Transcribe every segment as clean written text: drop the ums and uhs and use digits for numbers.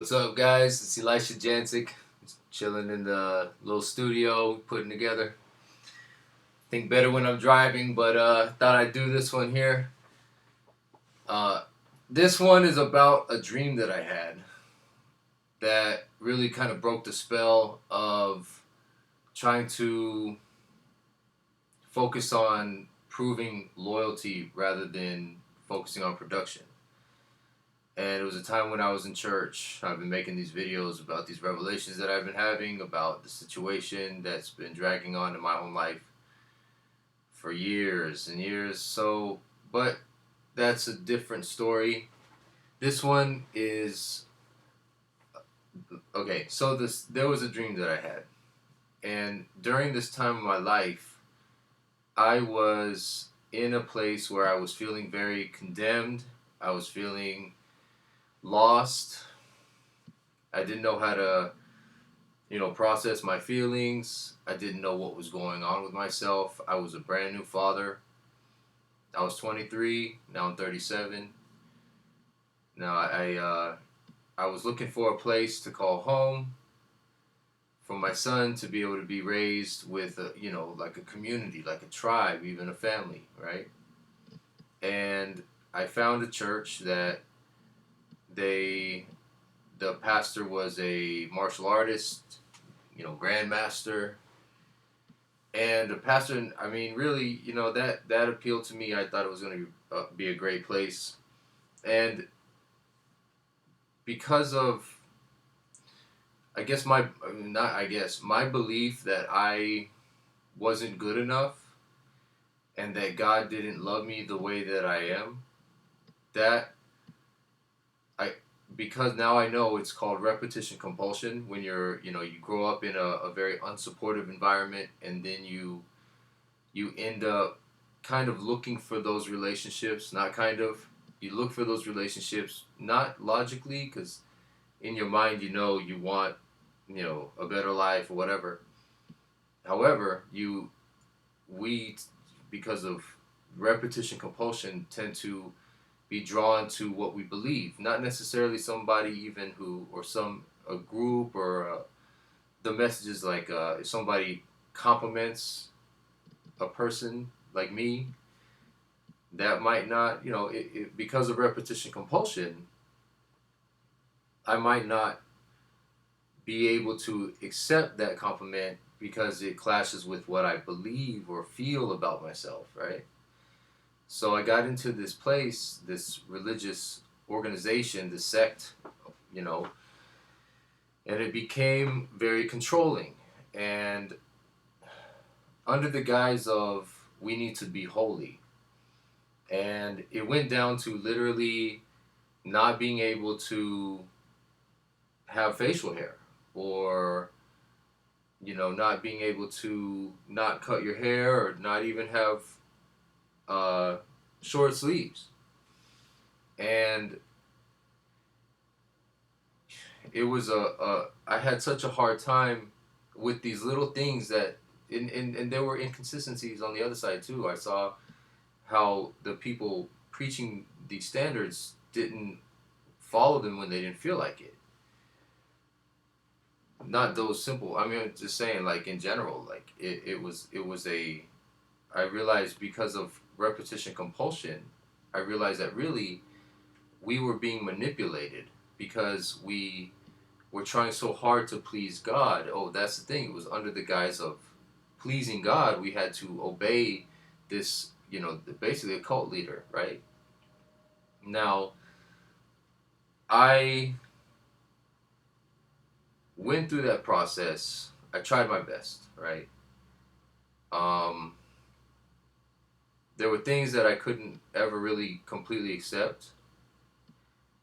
What's up, guys? It's Jancik, chilling in the little studio, putting together. Think better when I'm driving, but thought I'd do this one here. Uh, this one is about a dream that I had that really kind of broke the spell of trying to focus on proving loyalty rather than focusing on production. And it was a time when I was in church. I've been making these videos about these revelations that I've been having about the situation that's been dragging on in my own life for years and years. So, but that's a different story. This one is okay. So there was a dream that I had, and during this time of my life, I was in a place where I was feeling very condemned. I was feeling lost. I didn't know how to, process my feelings. I didn't know what was going on with myself. I was a brand new father. I was 23. Now I'm 37. Now I was looking for a place to call home for my son to be able to be raised with like a community, like a tribe, even a family, right? And I found a church that the pastor was a martial artist, grandmaster, and the pastor, I mean, really, that appealed to me. I thought it was going to be a great place, and because of, my belief that I wasn't good enough, and that God didn't love me the way that I am, that because now I know it's called repetition compulsion when you grow up in a very unsupportive environment, and then you end up kind of looking for those relationships, not kind of, you look for those relationships, not logically, because in your mind, you want, a better life or whatever. However, we, because of repetition compulsion, tend to be drawn to what we believe, not necessarily somebody even who, or a group, or the messages, like if somebody compliments a person like me, that might not, because of repetition compulsion, I might not be able to accept that compliment because it clashes with what I believe or feel about myself, right? So I got into this place, this religious organization, this sect, you know, and it became very controlling. And under the guise of, we need to be holy. And it went down to literally not being able to have facial hair, or, not being able to not cut your hair, or not even have short sleeves. And it was I had such a hard time with these little things that, and there were inconsistencies on the other side too. I saw how the people preaching these standards didn't follow them when they didn't feel like it. Not those simple, I mean, just saying, like, in general, like, I realized, because of repetition compulsion, I realized that really we were being manipulated, because we were trying so hard to please God. Oh, that's the thing. It was under the guise of pleasing God, we had to obey this, basically a cult leader, right? Now, I went through that process. I tried my best, right? Um, there were things that I couldn't ever really completely accept.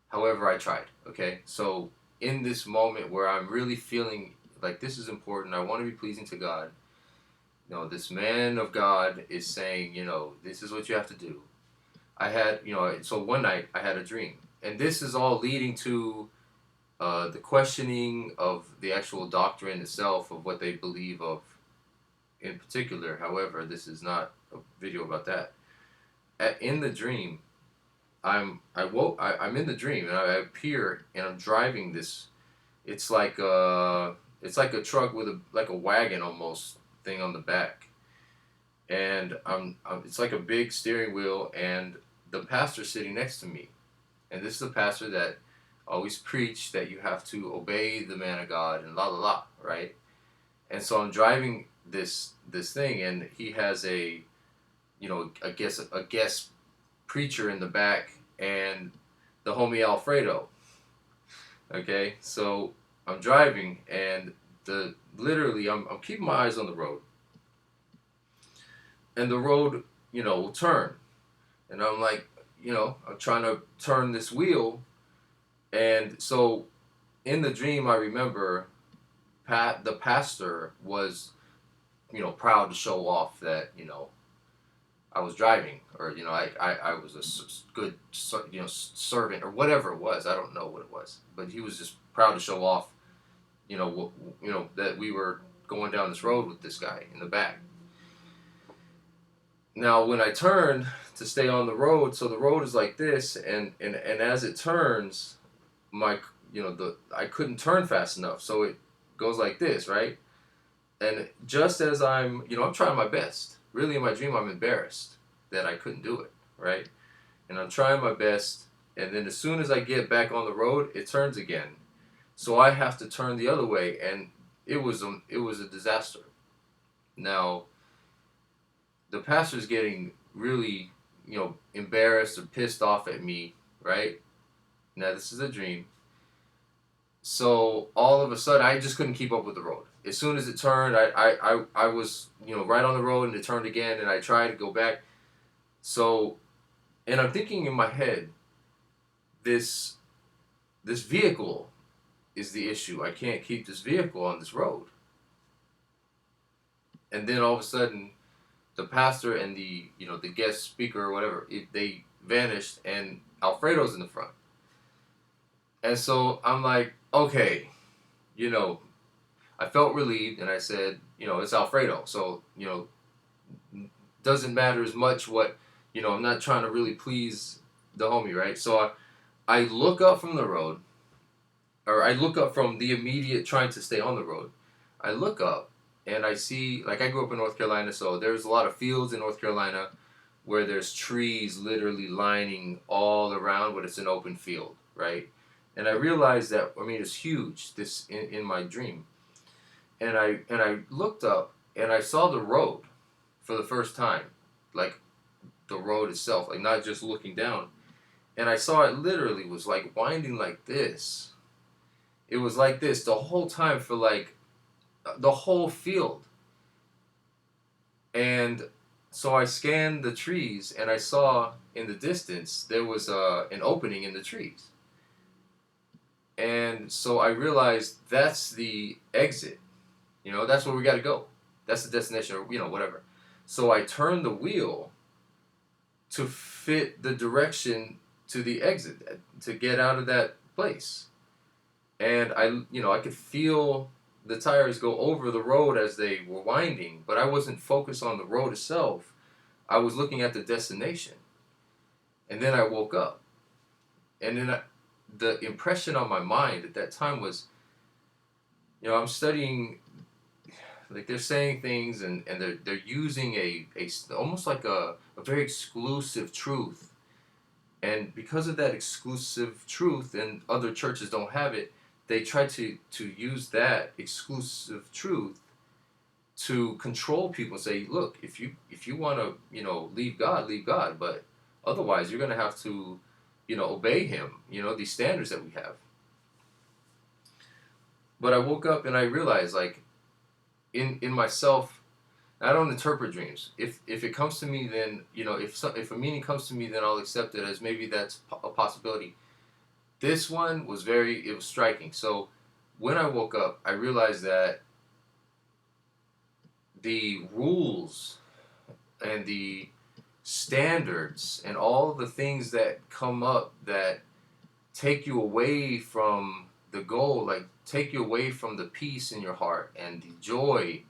However, I tried, okay? So in this moment where I'm really feeling like this is important, I want to be pleasing to God, this man of God is saying, this is what you have to do. I had, so one night I had a dream. And this is all leading to the questioning of the actual doctrine itself, of what they believe of in particular. However, this is not a video about that. In the dream, I'm in the dream and I appear and I'm driving this. It's like a truck with a wagon almost thing on the back, and it's like a big steering wheel, and the pastor sitting next to me, and this is the pastor that always preached that you have to obey the man of God and la la la, right? And so I'm driving this thing, and he has I guess a guest preacher in the back, and the homie Alfredo. Okay, so I'm driving, and the literally I'm keeping my eyes on the road, and the road will turn, and I'm like I'm trying to turn this wheel, and so in the dream I remember the pastor was proud to show off that I was driving, or I was a good servant or whatever it was. I don't know what it was, but he was just proud to show off, that we were going down this road with this guy in the back. Now, when I turned to stay on the road, so the road is like this, and as it turns, my I couldn't turn fast enough, so it goes like this, right? And just as I'm trying my best. Really, in my dream, I'm embarrassed that I couldn't do it, right? And I'm trying my best, and then as soon as I get back on the road, it turns again. So I have to turn the other way, and it was a disaster. Now, the pastor's getting really, embarrassed or pissed off at me, right? Now, this is a dream. So all of a sudden, I just couldn't keep up with the road. As soon as it turned, I was right on the road, and it turned again, and I tried to go back. So, and I'm thinking in my head, this vehicle is the issue. I can't keep this vehicle on this road. And then all of a sudden, the pastor and the guest speaker or whatever, they vanished, and Alfredo's in the front. And so I'm like, okay, I felt relieved, and I said, it's Alfredo, so doesn't matter as much what I'm not trying to really please the homie, right? So I look up from the road, or I look up from the immediate trying to stay on the road. I look up and I see, like, I grew up in North Carolina, so there's a lot of fields in North Carolina where there's trees literally lining all around, but it's an open field, right? And I realized that, it's huge, this in my dream. And I looked up and I saw the road for the first time, like the road itself, like not just looking down. And I saw it literally was like winding like this. It was like this the whole time for like the whole field. And so I scanned the trees, and I saw in the distance there was an opening in the trees. And so I realized that's the exit. That's where we got to go. That's the destination, or whatever. So I turned the wheel to fit the direction to the exit, to get out of that place. And I could feel the tires go over the road as they were winding, but I wasn't focused on the road itself. I was looking at the destination. And then I woke up. And then the impression on my mind at that time was, I'm studying, like they're saying things, and they're using a almost like a very exclusive truth. And because of that exclusive truth, and other churches don't have it, they try to use that exclusive truth to control people and say, look, if you want to, leave God, but otherwise you're going to have to, obey him, these standards that we have. But I woke up and I realized, like, in myself, I don't interpret dreams. If it comes to me, then, if a meaning comes to me, then I'll accept it as maybe that's a possibility. This one was it was striking. So when I woke up, I realized that the rules and the standards and all the things that come up that take you away from the goal, like take you away from the peace in your heart and the joy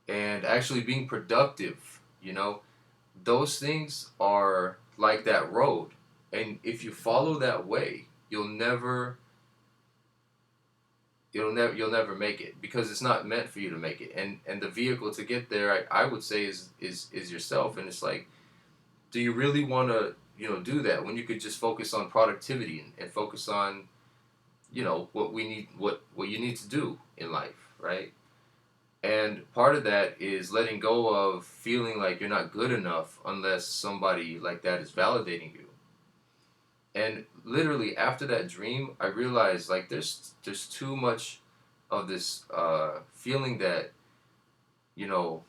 and actually being productive, those things are like that road. And if you follow that way, you'll never make it, because it's not meant for you to make it. And the vehicle to get there, I would say, is yourself. And it's like, do you really want to, do that when you could just focus on productivity, and focus on, what you need to do in life, right? And part of that is letting go of feeling like you're not good enough unless somebody like that is validating you. And literally after that dream, I realized, like, there's too much of this feeling that, you know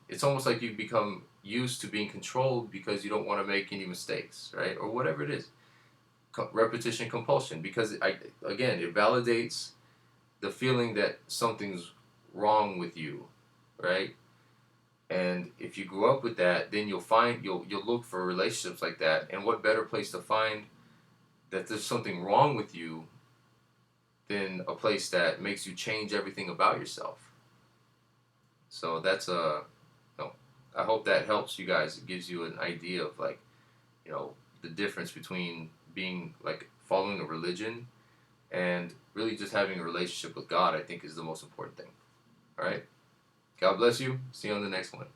it's almost like you become used to being controlled because you don't want to make any mistakes, right? Or whatever it is. Repetition compulsion, because again, it validates the feeling that something's wrong with you, right? And if you grew up with that, then you'll look for relationships like that. And what better place to find that there's something wrong with you than a place that makes you change everything about yourself? So that's no, I hope that helps you guys. It gives you an idea of, like, the difference between being, like, following a religion and really just having a relationship with God. I think is the most important thing. All right. God bless you. See you on the next one.